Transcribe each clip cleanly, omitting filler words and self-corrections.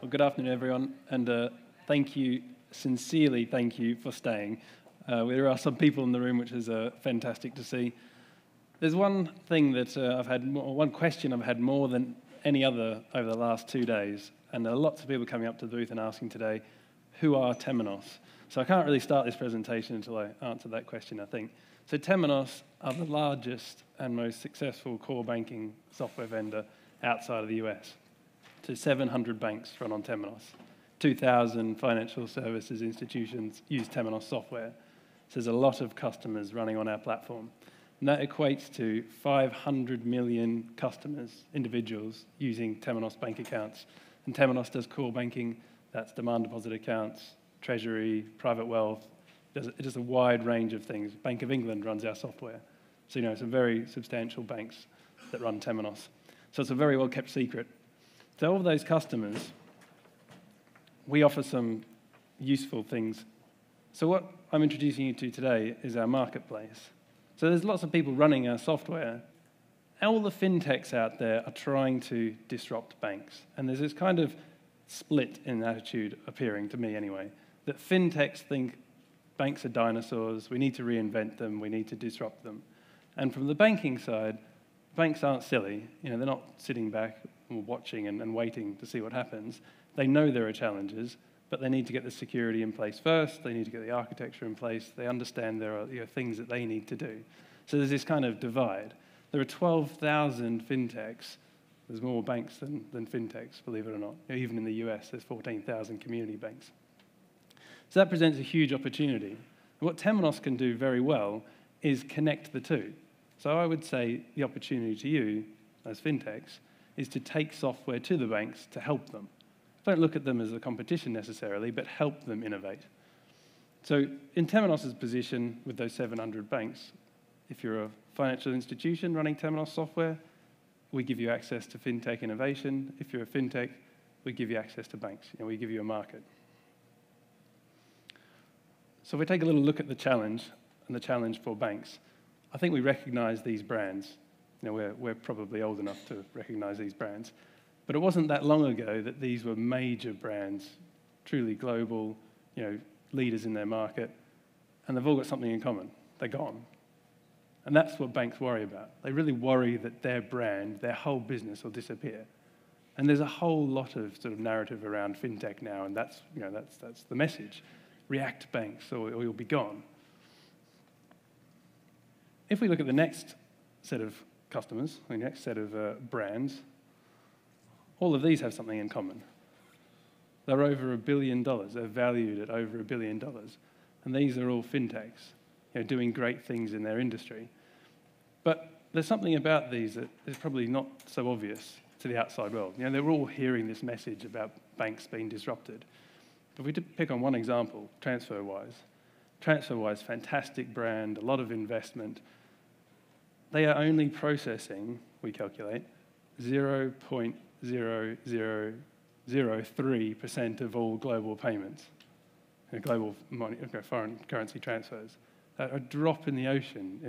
Well, good afternoon, everyone, and sincerely thank you for staying. There are some people in the room, which is fantastic to see. There's one thing that one question I've had more than any other over the last 2 days, and there are lots of people coming up to the booth and asking today, who are Temenos? So I can't really start this presentation until I answer that question, I think. So Temenos are the largest and most successful core banking software vendor outside of the US. So 700 banks run on Temenos. 2,000 financial services institutions use Temenos software. So there's a lot of customers running on our platform. And that equates to 500 million customers, individuals, using Temenos bank accounts. And Temenos does core banking, that's demand deposit accounts, treasury, private wealth. It does a wide range of things. Bank of England runs our software. So, some very substantial banks that run Temenos. So it's a very well-kept secret. So all of those customers, we offer some useful things. So what I'm introducing you to today is our marketplace. So there's lots of people running our software. All the fintechs out there are trying to disrupt banks. And there's this kind of split in attitude appearing, to me anyway, that fintechs think banks are dinosaurs, we need to reinvent them, we need to disrupt them. And from the banking side, banks aren't silly. They're not sitting back or watching and waiting to see what happens. They know there are challenges, but they need to get the security in place first. They need to get the architecture in place. They understand there are things that they need to do. So there's this kind of divide. There are 12,000 fintechs. There's more banks than fintechs, believe it or not. Even in the US, there's 14,000 community banks. So that presents a huge opportunity. And what Temenos can do very well is connect the two. So I would say the opportunity to you, as fintechs, is to take software to the banks to help them. Don't look at them as a competition necessarily, but help them innovate. So in Temenos' position with those 700 banks, if you're a financial institution running Temenos software, we give you access to fintech innovation. If you're a fintech, we give you access to banks. We give you a market. So if we take a little look at the challenge and the challenge for banks, I think we recognize these brands. We're probably old enough to recognize these brands. But it wasn't that long ago that these were major brands, truly global, leaders in their market, and they've all got something in common. They're gone. And that's what banks worry about. They really worry that their brand, their whole business will disappear. And there's a whole lot of sort of narrative around fintech now, and that's the message. React banks, or you'll be gone. If we look at the next set of customers, the next set of brands, all of these have something in common. They're over $1 billion. They're valued at over $1 billion. And these are all fintechs, doing great things in their industry. But there's something about these that is probably not so obvious to the outside world. They're all hearing this message about banks being disrupted. But if we did pick on one example, TransferWise. TransferWise, fantastic brand, a lot of investment. They are only processing, we calculate, 0.0003% of all global payments, global foreign currency transfers. A drop in the ocean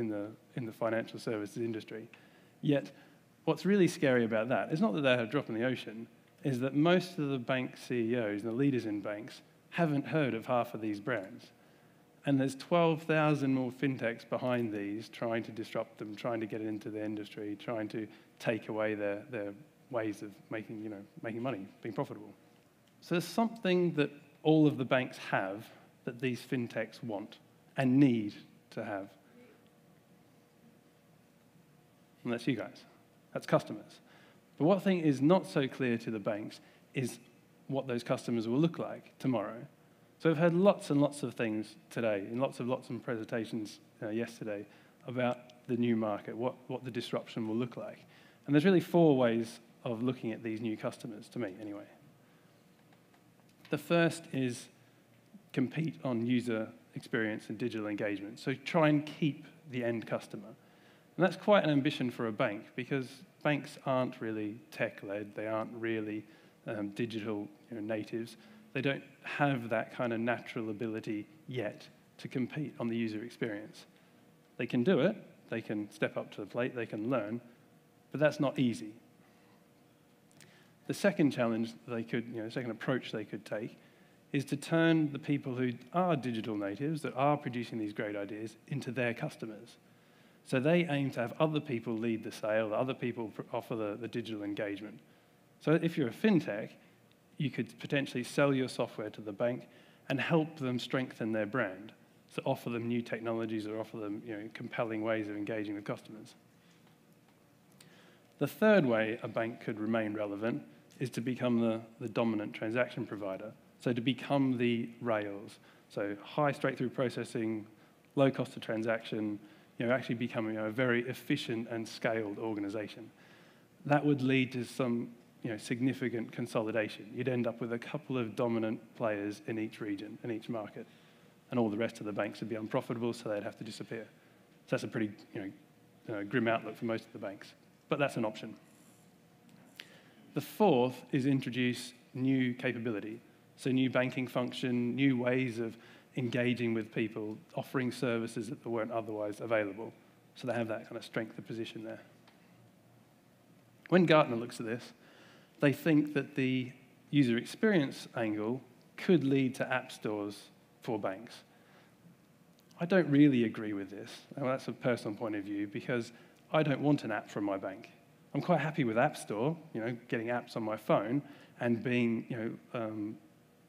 in the financial services industry. Yet, what's really scary about that is not that they're a drop in the ocean, is that most of the bank CEOs and the leaders in banks haven't heard of half of these brands. And there's 12,000 more fintechs behind these trying to disrupt them, trying to get it into the industry, trying to take away their ways of making money, being profitable. So there's something that all of the banks have that these fintechs want and need to have. And that's you guys. That's customers. But what thing is not so clear to the banks is what those customers will look like tomorrow. So we've heard lots and lots of things today, and lots of presentations yesterday about the new market, what the disruption will look like. And there's really 4 ways of looking at these new customers, to me anyway. The first is compete on user experience and digital engagement. So try and keep the end customer. And that's quite an ambition for a bank, because banks aren't really tech-led. They aren't really digital natives. They don't have that kind of natural ability yet to compete on the user experience. They can do it. They can step up to the plate. They can learn. But that's not easy. The second challenge they could, second approach they could take is to turn the people who are digital natives, that are producing these great ideas, into their customers. So they aim to have other people lead the sale, other people offer the digital engagement. So if you're a fintech, you could potentially sell your software to the bank and help them strengthen their brand. So offer them new technologies or offer them compelling ways of engaging with customers. The third way a bank could remain relevant is to become the dominant transaction provider. So to become the rails. So high straight-through processing, low cost of transaction, actually becoming a very efficient and scaled organization. That would lead to some significant consolidation. You'd end up with a couple of dominant players in each region, in each market, and all the rest of the banks would be unprofitable, so they'd have to disappear. So that's a pretty grim outlook for most of the banks, but that's an option. The fourth is introduce new capability. So new banking function, new ways of engaging with people, offering services that weren't otherwise available. So they have that kind of strength of position there. When Gartner looks at this, they think that the user experience angle could lead to app stores for banks. I don't really agree with this. Well, that's a personal point of view, because I don't want an app from my bank. I'm quite happy with App Store, getting apps on my phone and being,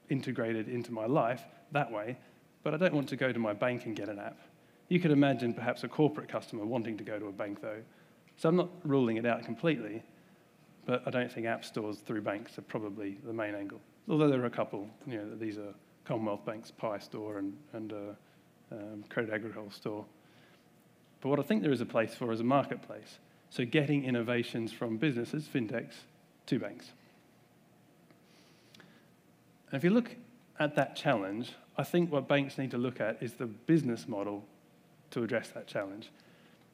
integrated into my life that way, but I don't want to go to my bank and get an app. You could imagine perhaps a corporate customer wanting to go to a bank though. So I'm not ruling it out completely, but I don't think app stores through banks are probably the main angle. Although there are a couple, these are Commonwealth Bank's Pi store and Credit Agricole store. But what I think there is a place for is a marketplace. So getting innovations from businesses, fintechs, to banks. And if you look at that challenge, I think what banks need to look at is the business model to address that challenge.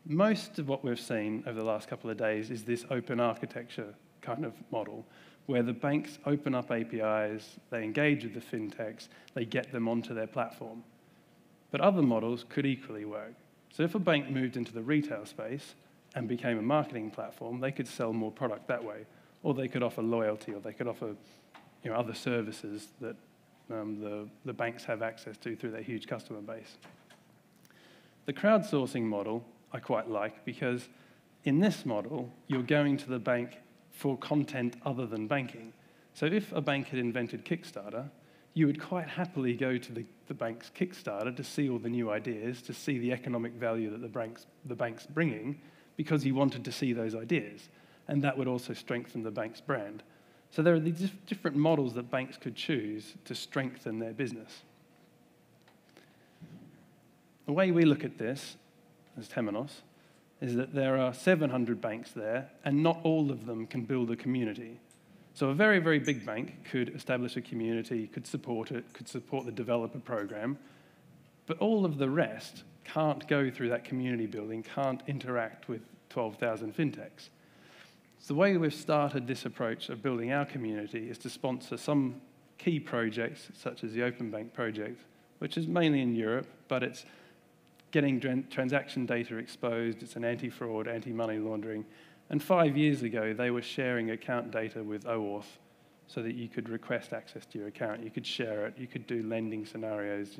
Most of what we've seen over the last couple of days is this open architecture kind of model, where the banks open up APIs, they engage with the fintechs, they get them onto their platform. But other models could equally work. So if a bank moved into the retail space and became a marketing platform, they could sell more product that way, or they could offer loyalty, or they could offer other services that the banks have access to through their huge customer base. The crowdsourcing model I quite like, because in this model, you're going to the bank for content other than banking. So if a bank had invented Kickstarter, you would quite happily go to the bank's Kickstarter to see all the new ideas, to see the economic value that the bank's bringing, because you wanted to see those ideas. And that would also strengthen the bank's brand. So there are these different models that banks could choose to strengthen their business. The way we look at this, as Temenos, is that there are 700 banks there, and not all of them can build a community. So a very, very big bank could establish a community, could support it, could support the developer program, but all of the rest can't go through that community building, can't interact with 12,000 fintechs. So the way we've started this approach of building our community is to sponsor some key projects, such as the Open Bank project, which is mainly in Europe, but it's getting transaction data exposed, it's an anti-fraud, anti-money laundering. And 5 years ago, they were sharing account data with OAuth so that you could request access to your account, you could share it, you could do lending scenarios,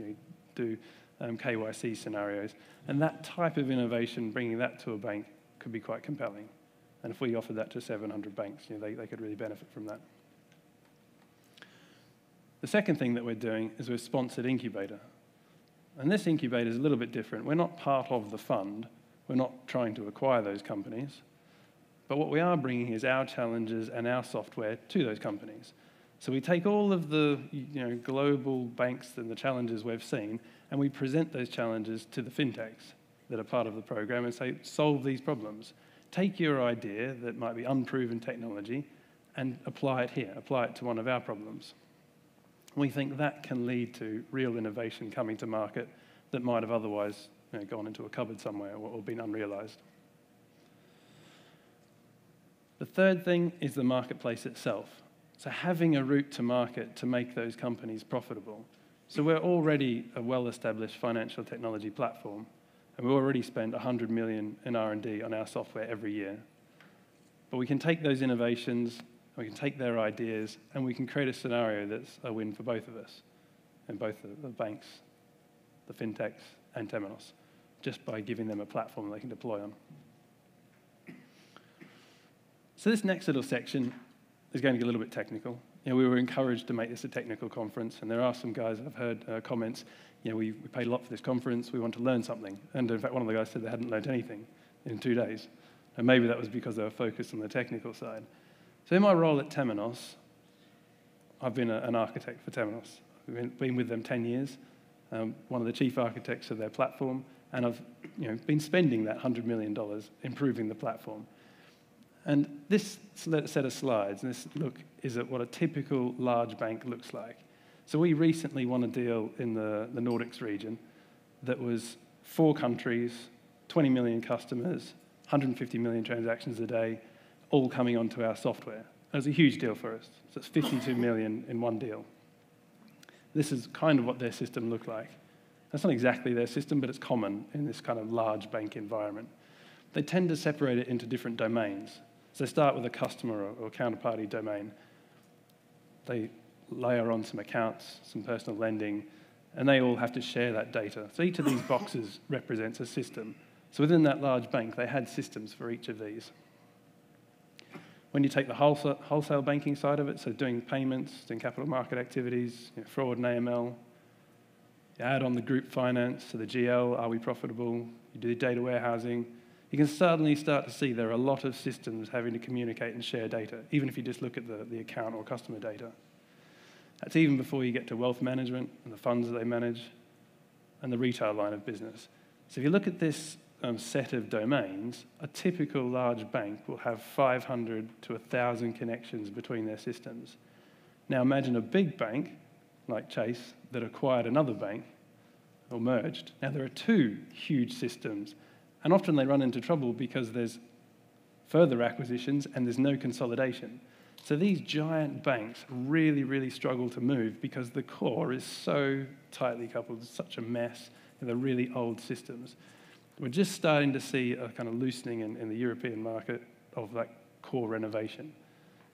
do KYC scenarios. And that type of innovation, bringing that to a bank, could be quite compelling. And if we offered that to 700 banks, they could really benefit from that. The second thing that we're doing is we've sponsored Incubator. And this incubator is a little bit different. We're not part of the fund. We're not trying to acquire those companies. But what we are bringing is our challenges and our software to those companies. So we take all of the global banks and the challenges we've seen, and we present those challenges to the fintechs that are part of the program and say, solve these problems. Take your idea that might be unproven technology and apply it here, apply it to one of our problems. We think that can lead to real innovation coming to market that might have otherwise gone into a cupboard somewhere or been unrealized. The third thing is the marketplace itself. So having a route to market to make those companies profitable. So we're already a well-established financial technology platform, and we already spend 100 million in R&D on our software every year. But we can take those innovations, we can take their ideas, and we can create a scenario that's a win for both of us, and both the banks, the fintechs, and Temenos, just by giving them a platform they can deploy on. So this next little section is going to get a little bit technical. We were encouraged to make this a technical conference, and there are some guys I've heard comments, we paid a lot for this conference, we want to learn something. And in fact, one of the guys said they hadn't learned anything in 2 days. And maybe that was because they were focused on the technical side. So in my role at Temenos, I've been an architect for Temenos. I've been with them 10 years, one of the chief architects of their platform, and I've been spending that $100 million improving the platform. And this set of slides, and this look, is at what a typical large bank looks like. So we recently won a deal in the Nordics region that was 4 countries, 20 million customers, 150 million transactions a day, all coming onto our software. It was a huge deal for us. So it's 52 million in one deal. This is kind of what their system looked like. That's not exactly their system, but it's common in this kind of large bank environment. They tend to separate it into different domains. So they start with a customer or counterparty domain. They layer on some accounts, some personal lending, and they all have to share that data. So each of these boxes represents a system. So within that large bank, they had systems for each of these. When you take the wholesale banking side of it, so doing payments, doing capital market activities, fraud and AML, you add on the group finance, so the GL, are we profitable? You do the data warehousing. You can suddenly start to see there are a lot of systems having to communicate and share data, even if you just look at the account or customer data. That's even before you get to wealth management and the funds that they manage and the retail line of business. So if you look at this set of domains, a typical large bank will have 500 to 1,000 connections between their systems. Now imagine a big bank, like Chase, that acquired another bank or merged. Now there are 2 huge systems, and often they run into trouble because there's further acquisitions and there's no consolidation. So these giant banks really, really struggle to move because the core is so tightly coupled, it's such a mess, and they're really old systems. We're just starting to see a kind of loosening in the European market of that core renovation.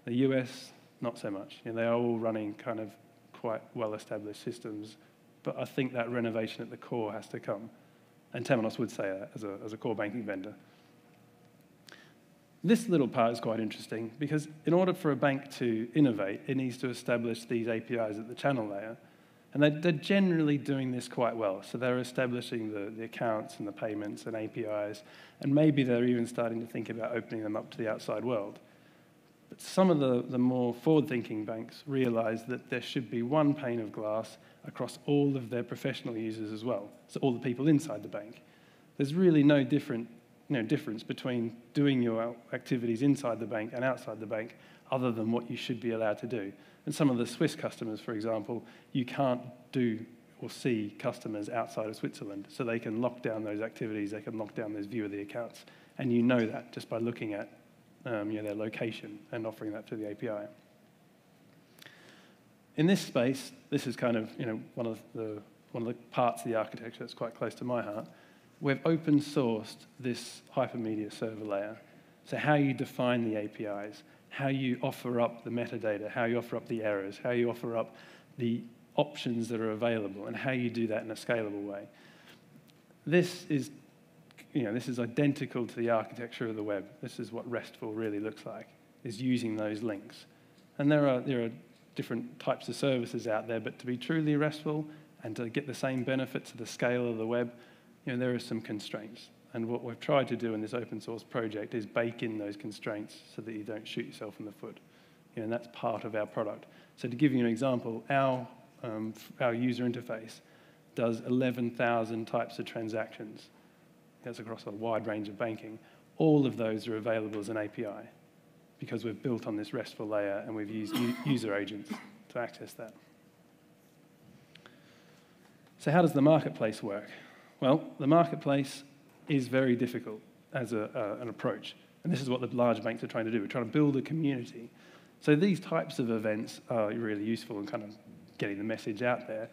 The US, not so much. They are all running kind of quite well-established systems, but I think that renovation at the core has to come. And Temenos would say that as a core banking vendor. This little part is quite interesting because in order for a bank to innovate, it needs to establish these APIs at the channel layer. And they're generally doing this quite well. So they're establishing the accounts and the payments and APIs, and maybe they're even starting to think about opening them up to the outside world. But some of the more forward-thinking banks realize that there should be one pane of glass across all of their professional users as well, so all the people inside the bank. There's really no difference between doing your activities inside the bank and outside the bank other than what you should be allowed to do. And some of the Swiss customers, for example, you can't do or see customers outside of Switzerland, so they can lock down those activities, they can lock down those view of the accounts, and you know that just by looking at their location and offering that to the API. In this space, this is kind of one of the parts of the architecture that's quite close to my heart. We've open sourced this hypermedia server layer. So how you define the APIs, how you offer up the metadata, how you offer up the errors, how you offer up the options that are available, and how you do that in a scalable way. This is identical to the architecture of the web. This is what RESTful really looks like, is using those links. And there are different types of services out there, but to be truly RESTful and to get the same benefits of the scale of the web, there are some constraints. And what we've tried to do in this open source project is bake in those constraints so that you don't shoot yourself in the foot. And that's part of our product. So to give you an example, our user interface does 11,000 types of transactions. That's across a wide range of banking. All of those are available as an API because we've built on this RESTful layer and we've used user agents to access that. So how does the marketplace work? Well, the marketplace is very difficult as an approach. And this is what the large banks are trying to do. We're trying to build a community. So these types of events are really useful in kind of getting the message out there.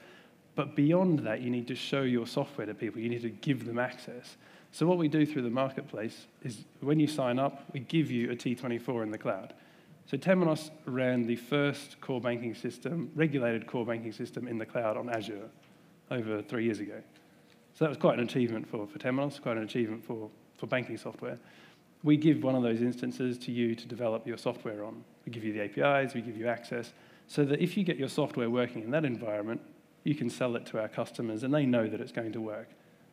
But beyond that, you need to show your software to people. You need to give them access. So what we do through the marketplace is when you sign up, we give you a T24 in the cloud. So Temenos ran the first core banking system, regulated core banking system in the cloud on Azure over 3 years ago. So that was quite an achievement for Temenos, quite an achievement for banking software. We give one of those instances to you to develop your software on. We give you the APIs, we give you access, so that if you get your software working in that environment, you can sell it to our customers and they know that it's going to work.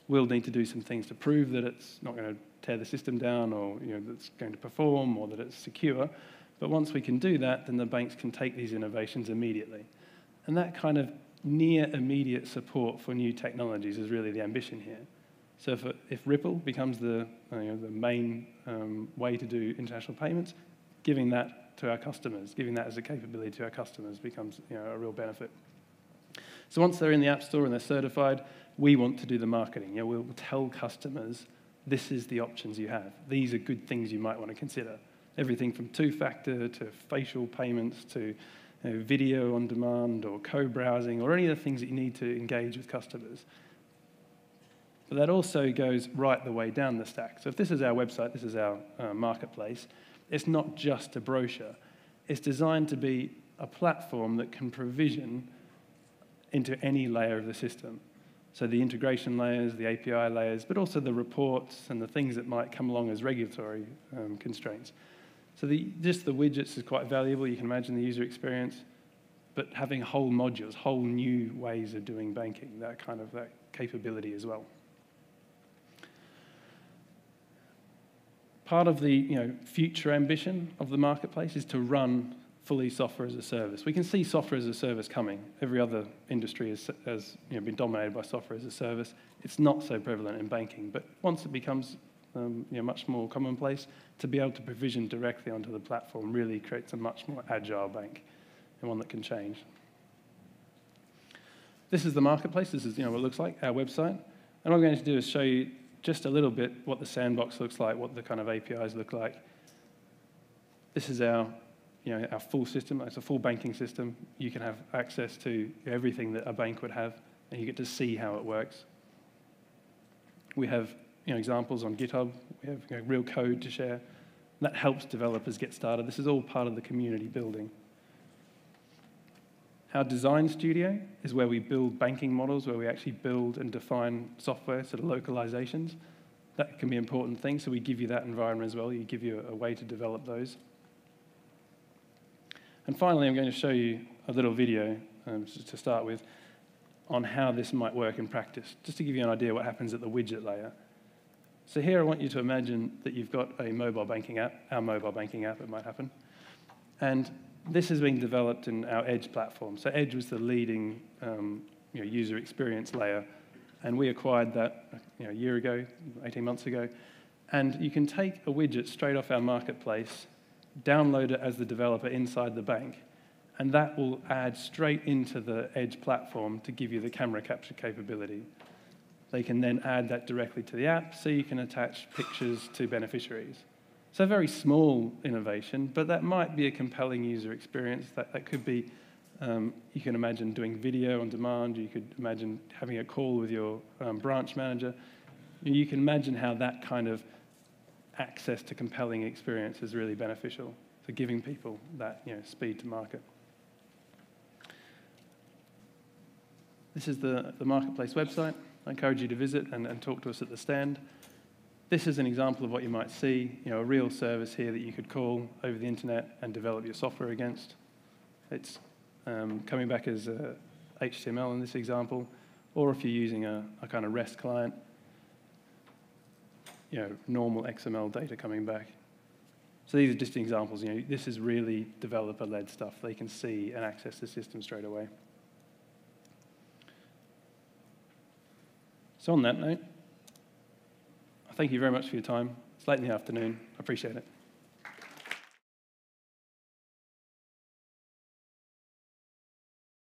We'll need to do some things to prove that it's not going to tear the system down, or that it's going to perform, or that it's secure. But once we can do that, then the banks can take these innovations immediately. And that kind of near immediate support for new technologies is really the ambition here. So if Ripple becomes the main way to do international payments, giving that to our customers, giving that as a capability to our customers becomes a real benefit. So once they're in the App Store and they're certified, we want to do the marketing. We'll tell customers, this is the options you have. These are good things you might want to consider. Everything from two-factor to facial payments to video on demand or co-browsing or any of the things that you need to engage with customers. But that also goes right the way down the stack. So if this is our website, this is our marketplace, it's not just a brochure. It's designed to be a platform that can provision into any layer of the system. So the integration layers, the API layers, but also the reports and the things that might come along as regulatory constraints. So just the widgets is quite valuable. You can imagine the user experience, but having whole modules, whole new ways of doing banking, that capability as well. Part of the future ambition of the marketplace is to run fully software as a service. We can see software as a service coming. Every other industry has been dominated by software as a service. It's not so prevalent in banking, but once it becomes much more commonplace, to be able to provision directly onto the platform really creates a much more agile bank and one that can change. This is the marketplace. This is what it looks like, our website. And what I'm going to do is show you just a little bit what the sandbox looks like, what the kind of APIs look like. This is our full system. It's a full banking system. You can have access to everything that a bank would have, and you get to see how it works. We have examples on GitHub. We have real code to share. That helps developers get started. This is all part of the community building. Our design studio is where we build banking models, where we actually build and define software, sort of localizations. That can be an important thing, so we give you that environment as well. We give you a way to develop those. And finally, I'm going to show you a little video to start with on how this might work in practice, just to give you an idea what happens at the widget layer. So here I want you to imagine that you've got a mobile banking app, our mobile banking app, it might happen. And this is being developed in our Edge platform. So Edge was the leading user experience layer, and we acquired that a year ago, 18 months ago. And you can take a widget straight off our marketplace, download it as the developer inside the bank, and that will add straight into the Edge platform to give you the camera capture capability. They can then add that directly to the app, so you can attach pictures to beneficiaries. So a very small innovation, but that might be a compelling user experience. That could be, you can imagine doing video on demand. You could imagine having a call with your branch manager. You can imagine how that kind of access to compelling experience is really beneficial for giving people that speed to market. This is the marketplace website. I encourage you to visit and talk to us at the stand. This is an example of what you might see, a real service here that you could call over the internet and develop your software against. It's coming back as HTML in this example, or if you're using a kind of REST client, normal XML data coming back. So these are just examples. This is really developer-led stuff. They can see and access the system straight away. So on that note, thank you very much for your time. It's late in the afternoon. I appreciate it.